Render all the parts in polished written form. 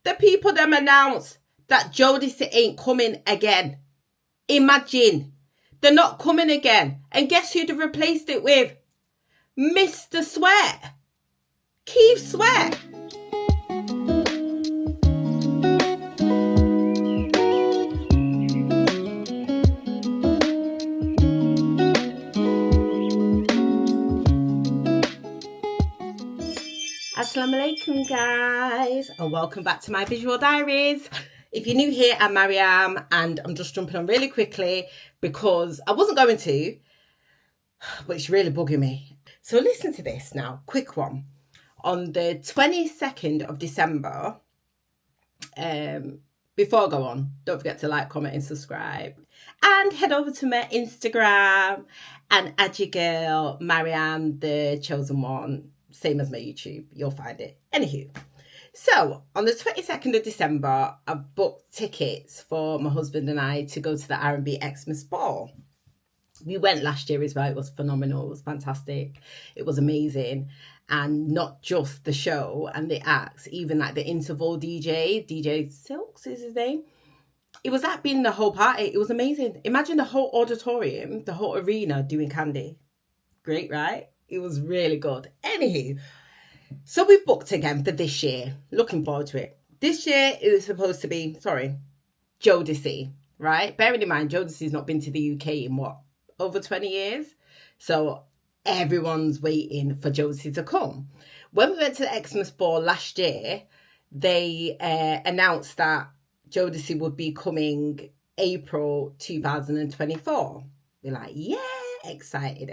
The people them announced that Jodeci ain't coming again. Imagine. They're not coming again. And guess who they've replaced it with? Mr. Sweat. Keith Sweat. Assalamu alaikum, guys, and welcome back to my visual diaries. If you're new here, I'm Maryam, and I'm just jumping on really quickly because I wasn't going to, but it's really bugging me. So listen to this now, quick one. On the 22nd of December, before I go on, don't forget to like, comment, and subscribe. And head over to my Instagram and add your girl, Maryamthechosenone. Same as my YouTube, you'll find it. Anywho, so on the 22nd of December, I booked tickets for my husband and I to go to the R&B Xmas Ball. We went last year as well. It was phenomenal. It was fantastic. It was amazing. And not just the show and the acts, even like the interval DJ Silks is his name. It was like being the whole party. It was amazing. Imagine the whole auditorium, the whole arena doing candy. Great, right? It was really good. Anywho, so we've booked again for this year. Looking forward to it. This year it was supposed to be, Jodeci, right? Bearing in mind, Jodeci's not been to the UK in over 20 years? So everyone's waiting for Jodeci to come. When we went to the Xmas Ball last year, they announced that Jodeci would be coming April 2024. We're like, yeah, excited.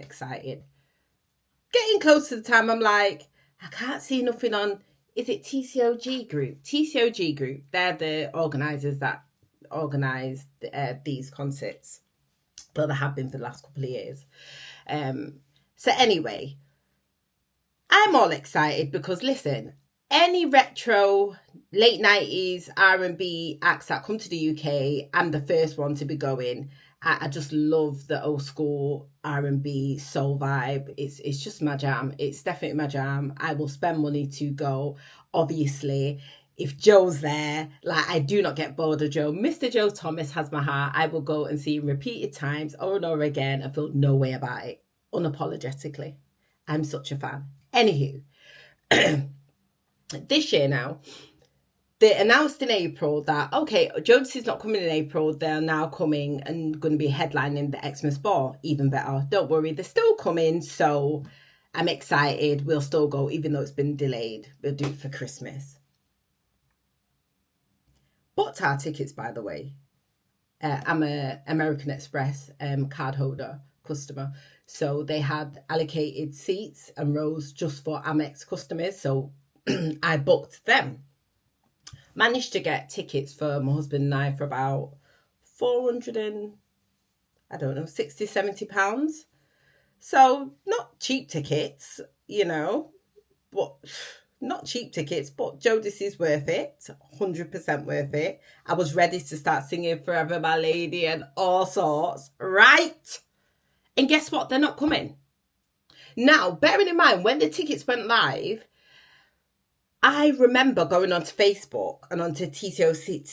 Getting close to the time, I'm like, I can't see nothing on, is it TCOG Group? TCOG Group, they're the organisers that organise these concerts. But they have been for the last couple of years. So anyway, I'm all excited because, listen, any retro, late 90s R&B acts that come to the UK, I'm the first one to be going. I just love the old school R&B soul vibe. It's just my jam. It's definitely my jam. I will spend money to go. Obviously, if Joe's there, like, I do not get bored of Joe. Mr. Joe Thomas has my heart. I will go and see him repeated times over and over again and feel no way about it. Unapologetically. I'm such a fan. Anywho, this year now, they announced in April that, okay, Jodeci's not coming in April. They're now coming and going to be headlining the Xmas Ball. Even better. Don't worry, they're still coming. So I'm excited. We'll still go, even though it's been delayed. We'll do it for Christmas. Booked our tickets, by the way. I'm a American Express card holder customer. So they had allocated seats and rows just for Amex customers. So I booked them. Managed to get tickets for my husband and I for about 60, 70 pounds. So not cheap tickets, but not cheap tickets, but Jodeci's worth it. 100% worth it. I was ready to start singing Forever My Lady and all sorts, right? And guess what? They're not coming. Now, bearing in mind, when the tickets went live, I remember going onto Facebook and onto TCOC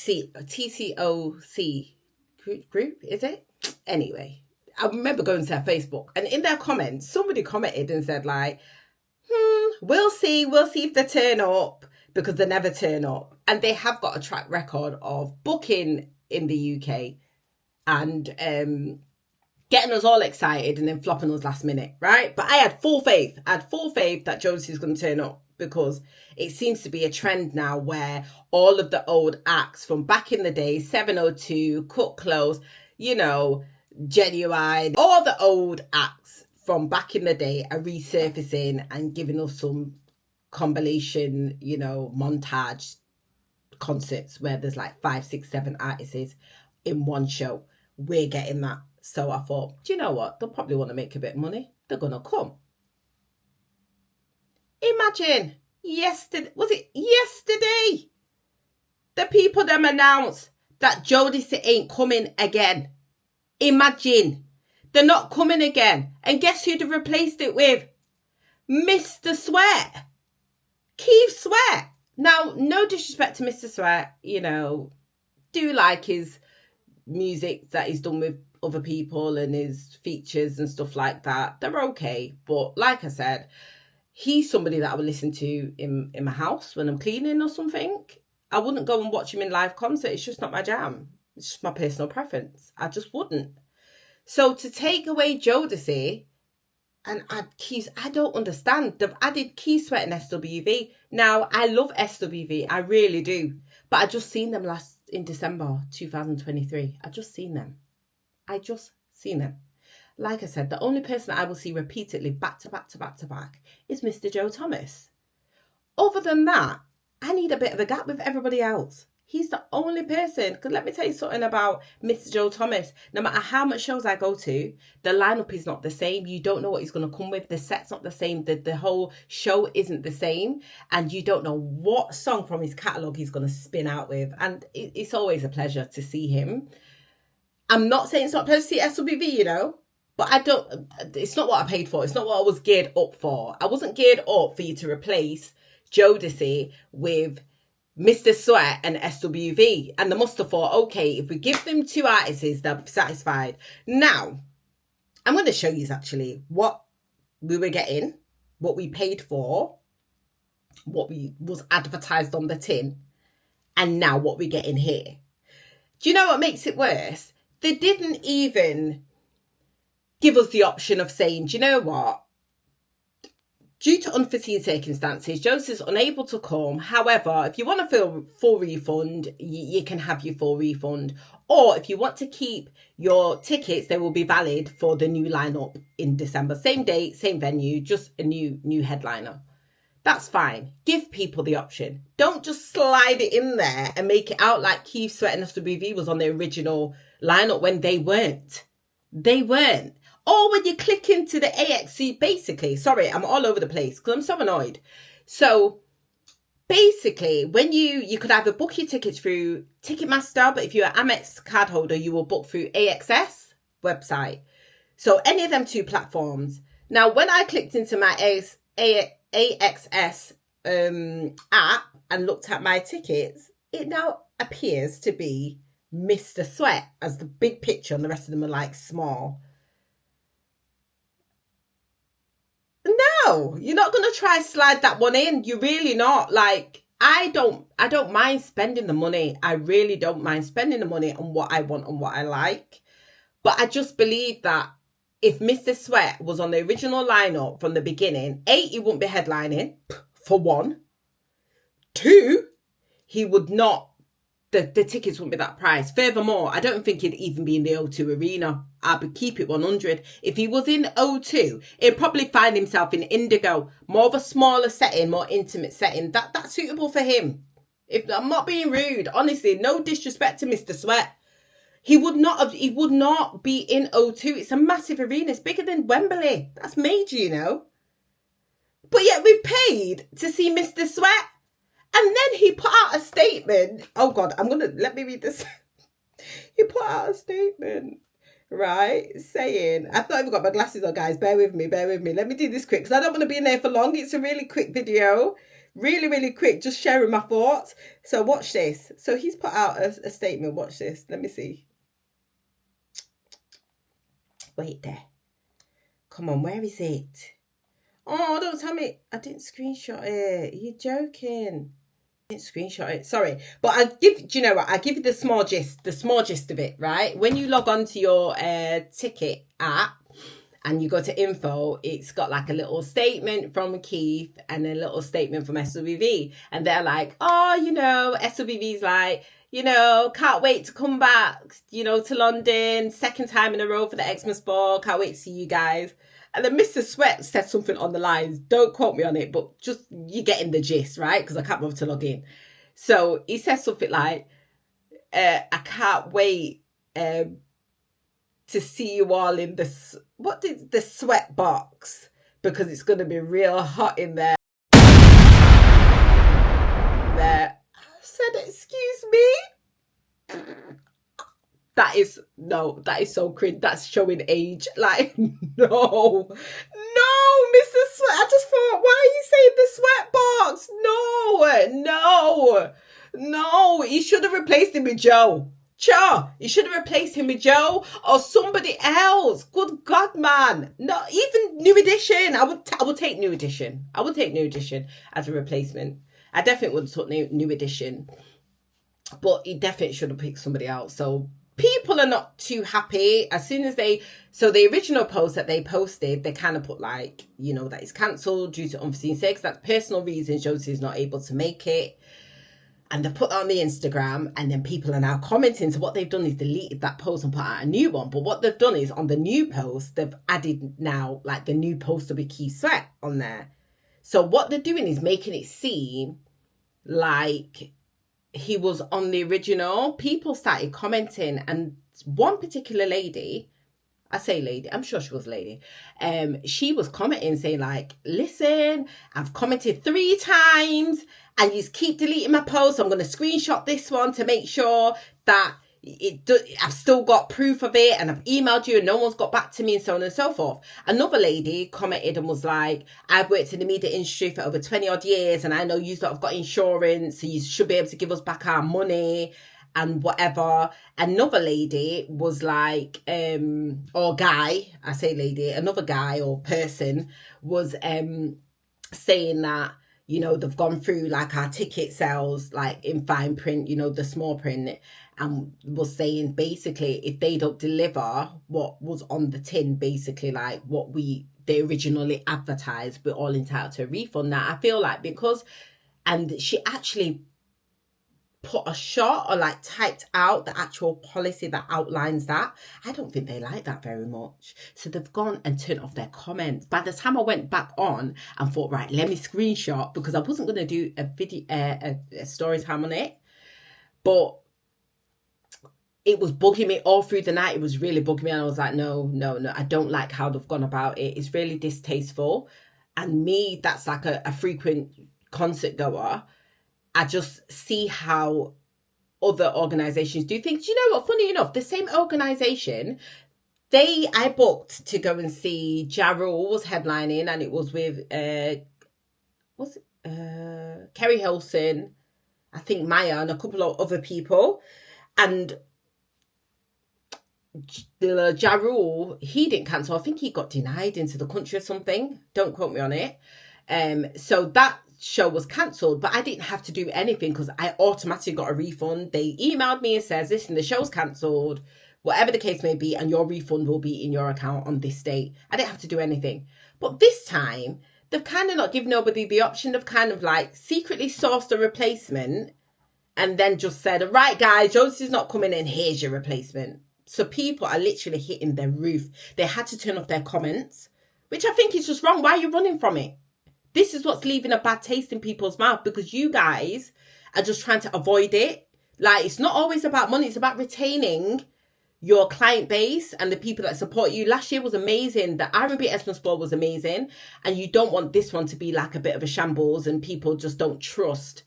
group, is it? Anyway, I remember going to their Facebook, and in their comments, somebody commented and said like, we'll see if they turn up, because they never turn up. And they have got a track record of booking in the UK and getting us all excited and then flopping us last minute, right? But I had full faith. that Jodeci is going to turn up, because it seems to be a trend now where all of the old acts from back in the day, 702, Cut Close, Genuine, all the old acts from back in the day are resurfacing and giving us some compilation, montage concerts where there's like 5, 6, 7 artists in one show. We're getting that. So I thought, do you know what? They'll probably want to make a bit of money. They're going to come. Imagine, was it yesterday? The people them announced that Jodeci ain't coming again. Imagine, they're not coming again. And guess who they've replaced it with? Mr. Sweat. Keith Sweat. Now, no disrespect to Mr. Sweat, do like his music that he's done with other people and his features and stuff like that. They're okay. But like I said, he's somebody that I would listen to in my house when I'm cleaning or something. I wouldn't go and watch him in live concert. It's just not my jam. It's just my personal preference. I just wouldn't. So to take away Jodeci and add Keith, I don't understand. They've added Keith Sweat and SWV. Now, I love SWV. I really do. But I just seen them in December 2023. I just seen them. Like I said, the only person I will see repeatedly back to back to back to back is Mr. Joe Thomas. Other than that, I need a bit of a gap with everybody else. He's the only person. Because let me tell you something about Mr. Joe Thomas. No matter how much shows I go to, the lineup is not the same. You don't know what he's going to come with. The set's not the same. The whole show isn't the same. And you don't know what song from his catalogue he's going to spin out with. And it's always a pleasure to see him. I'm not saying it's not a pleasure to see SWV, but it's not what I paid for. It's not what I was geared up for. I wasn't geared up for you to replace Jodeci with Mr. Sweat and SWV. And they must have thought, okay, if we give them two artists, they'll be satisfied. Now, I'm going to show you actually what we were getting, what we paid for, what was advertised on the tin, and now what we're getting here. Do you know what makes it worse? They didn't even give us the option of saying, do you know what? Due to unforeseen circumstances, Joseph's unable to come. However, if you want a full refund, you can have your full refund. Or if you want to keep your tickets, they will be valid for the new lineup in December. Same date, same venue, just a new headliner. That's fine. Give people the option. Don't just slide it in there and make it out like Keith Sweat and SWV was on the original lineup when they weren't. They weren't. Or when you click into the AXC, basically, sorry, I'm all over the place because I'm so annoyed. So basically, when you could either book your tickets through Ticketmaster, but if you're an Amex card holder, you will book through AXS website. So any of them two platforms. Now, when I clicked into my AXS app and looked at my tickets, it now appears to be Mr. Sweat as the big picture and the rest of them are like small. No, you're not going to try slide that one in. You're really not. Like, I don't mind spending the money. I really don't mind spending the money on what I want and what I like. But I just believe that if Mr. Sweat was on the original lineup from the beginning, A, he wouldn't be headlining, for one. Two, he would not, the tickets wouldn't be that price. Furthermore, I don't think he'd even be in the O2 Arena. I'd keep it 100. If he was in O2, he'd probably find himself in Indigo, more of a smaller setting, more intimate setting. That's suitable for him. If I'm not being rude, honestly, no disrespect to Mr. Sweat. He would not be in O2. It's a massive arena. It's bigger than Wembley. That's major, But yet we've paid to see Mr. Sweat. And then he put out a statement. Oh God, let me read this. He put out a statement, right? Saying, I've not even got my glasses on, guys. Bear with me. Let me do this quick because I don't want to be in there for long. It's a really quick video. Really, really quick. Just sharing my thoughts. So watch this. So he's put out a statement. Watch this. Let me see. Wait there. Come on, where is it? Oh, don't tell me. I didn't screenshot it. You're joking. I didn't screenshot it. Sorry. But do you know what? I give you the small gist of it, right? When you log on to your ticket app and you go to info, it's got like a little statement from Keith and a little statement from SWV. And they're like, oh, SWV's like, can't wait to come back, to London. Second time in a row for the Xmas Ball. Can't wait to see you guys. And then Mr. Sweat said something on the lines. Don't quote me on it, but just you're getting the gist, right? Because I can't bother to log in. So he says something like, I can't wait to see you all in the sweat box because it's going to be real hot in there. I said, excuse me? That is so cringe. That's showing age. Like, no, Mr. Sweat. I just thought, why are you saying the sweat box? No. He should have replaced him with Joe. Sure, you should have replaced him with Joe or somebody else. Good God, man. No, even New Edition. I would take New Edition. I would take New Edition as a replacement. I definitely would have took New Edition. But he definitely should have picked somebody else. So people are not too happy. As soon as the original post that they posted, they kind of put like, that it's cancelled due to unforeseen circumstances. That's personal reasons. Jodeci is not able to make it. And they put that on the Instagram, and then people are now commenting. So what they've done is deleted that post and put out a new one. But what they've done is on the new post, they've added now like the new poster with Keith Sweat on there. So what they're doing is making it seem like he was on the original. People started commenting, and one particular lady, I say lady, I'm sure she was a lady, she was commenting saying like, listen, I've commented 3 times and you keep deleting my posts. I'm going to screenshot this one to make sure that I've still got proof of it, and I've emailed you and no one's got back to me, and so on and so forth. Another lady commented and was like, I've worked in the media industry for over 20 odd years and I know you lot have got insurance, so you should be able to give us back our money and whatever. Another lady was like, or guy, I say lady, another guy or person was saying that, they've gone through like our ticket sales, like in fine print, the small print, and was saying basically if they don't deliver what was on the tin, basically like what they originally advertised, we're all entitled to a refund. Now I feel like and she actually put a shot or like typed out the actual policy that outlines that. I don't think they like that very much. So they've gone and turned off their comments. By the time I went back on and thought, right, let me screenshot, because I wasn't going to do a video, a story time on it, but it was bugging me all through the night. It was really bugging me. And I was like, no, I don't like how they've gone about it. It's really distasteful. And me, that's like a frequent concert goer. I just see how other organisations do things. You know what? Funny enough, the same organisation, I booked to go and see Ja Rule was headlining, and it was with Kerry Hilson, I think Maya, and a couple of other people. And the Ja Rule, he didn't cancel. I think he got denied into the country or something. Don't quote me on it. So that show was cancelled, but I didn't have to do anything because I automatically got a refund. They emailed me and says, listen, the show's cancelled, whatever the case may be, and your refund will be in your account on this date. I didn't have to do anything. But this time, they've kind of not given nobody the option. They've kind of like secretly sourced a replacement and then just said, right, guys, Jodeci's not coming in, here's your replacement. So people are literally hitting their roof. They had to turn off their comments, which I think is just wrong. Why are you running from it? This is what's leaving a bad taste in people's mouth, because you guys are just trying to avoid it. Like, it's not always about money. It's about retaining your client base and the people that support you. Last year was amazing. The R&B Xmas Ball was amazing. And you don't want this one to be like a bit of a shambles and people just don't trust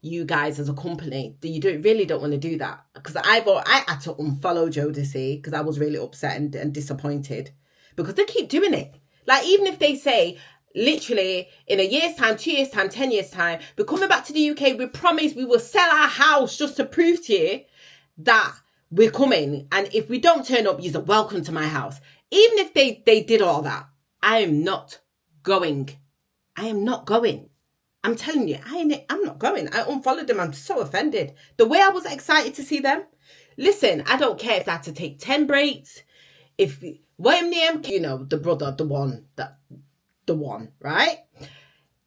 you guys as a company. You really don't want to do that. Because I had to unfollow Jodeci because I was really upset and disappointed because they keep doing it. Like, even if they say, literally, in a year's time, 2 years' time, 10 years' time, we're coming back to the UK. We promise we will sell our house just to prove to you that we're coming. And if we don't turn up, you're welcome to my house. Even if they did all that, I am not going. I am not going. I'm telling you, I'm not going. I unfollowed them. I'm so offended. The way I was excited to see them. Listen, I don't care if I had to take 10 breaks. If William Niam, the brother, the one, right?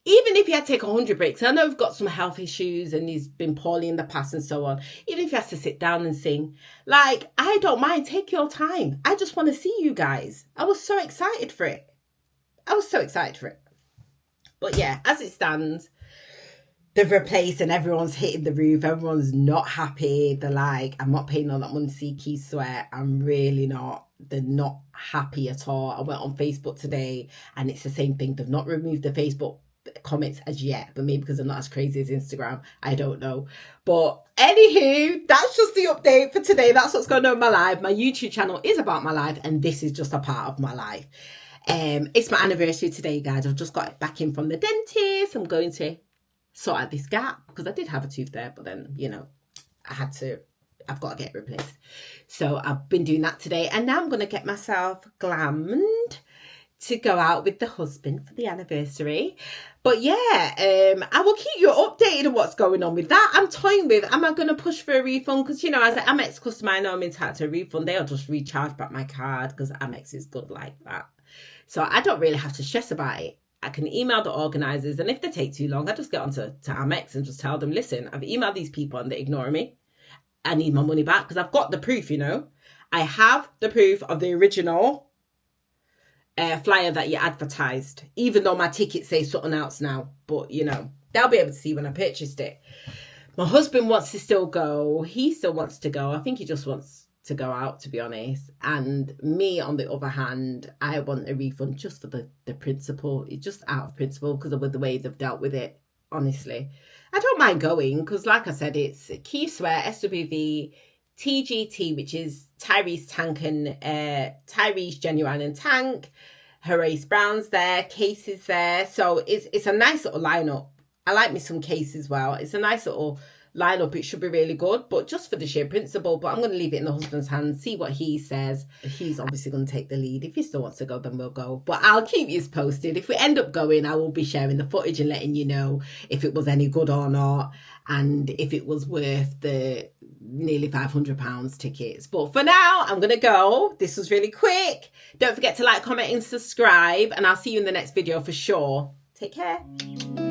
Even if he had to take 100 breaks, I know we've got some health issues and he's been poorly in the past and so on. Even if he has to sit down and sing, like, I don't mind. Take your time. I just want to see you guys. I was so excited for it. But yeah, as it stands, they've replaced and everyone's hitting the roof. Everyone's not happy. They're like, I'm not paying all that money to see Keith Sweat. I'm really not. They're not happy at all. I went on Facebook today and it's the same thing. They've not removed the Facebook comments as yet, but maybe because I'm not as crazy as Instagram, I don't know. But anywho, that's just the update for today. That's what's going on in my life. My YouTube channel is about my life, and this is just a part of my life. It's my anniversary today, guys. I've just got back in from the dentist. I'm going to sort out this gap because I did have a tooth there, but then, you know, I've got to get it replaced. So I've been doing that today, and now I'm going to get myself glammed to go out with the husband for the anniversary. But yeah, I will keep you updated on what's going on with that. I'm toying with, am I going to push for a refund? Because, you know, as an Amex customer, I know I'm entitled to a refund. They'll just recharge back my card because Amex is good like that. So I don't really have to stress about it. I can email the organisers, and if they take too long, I just get onto Amex and just tell them, listen, I've emailed these people and they're ignoring me. I need my money back, because I've got the proof, you know. I have the proof of the original flyer that you advertised, even though my ticket says something else now. But, you know, they'll be able to see when I purchased it. My husband wants to still go. He still wants to go. I think he just wants to go out, to be honest. And me, on the other hand, I want a refund just for the principle. It's just out of principle because of the way they've dealt with it, honestly. I don't mind going because, like I said, it's Keith Swear, SWV, TGT, which is Tyrese Tank and Tyrese Genuine and Tank. Horace Brown's there, Casey's there. So it's a nice little lineup. I like me some Case as well. It's a nice little lineup. It should be really good, but just for the sheer principle. But I'm going to leave it in the husband's hands, see what he says. He's obviously going to take the lead. If he still wants to go, then we'll go. But I'll keep you posted. If we end up going, I will be sharing the footage and letting you know if it was any good or not, and if it was worth the nearly £500 tickets. But for now, I'm going to go. This was really quick. Don't forget to like, comment and subscribe, and I'll see you in the next video for sure. Take care.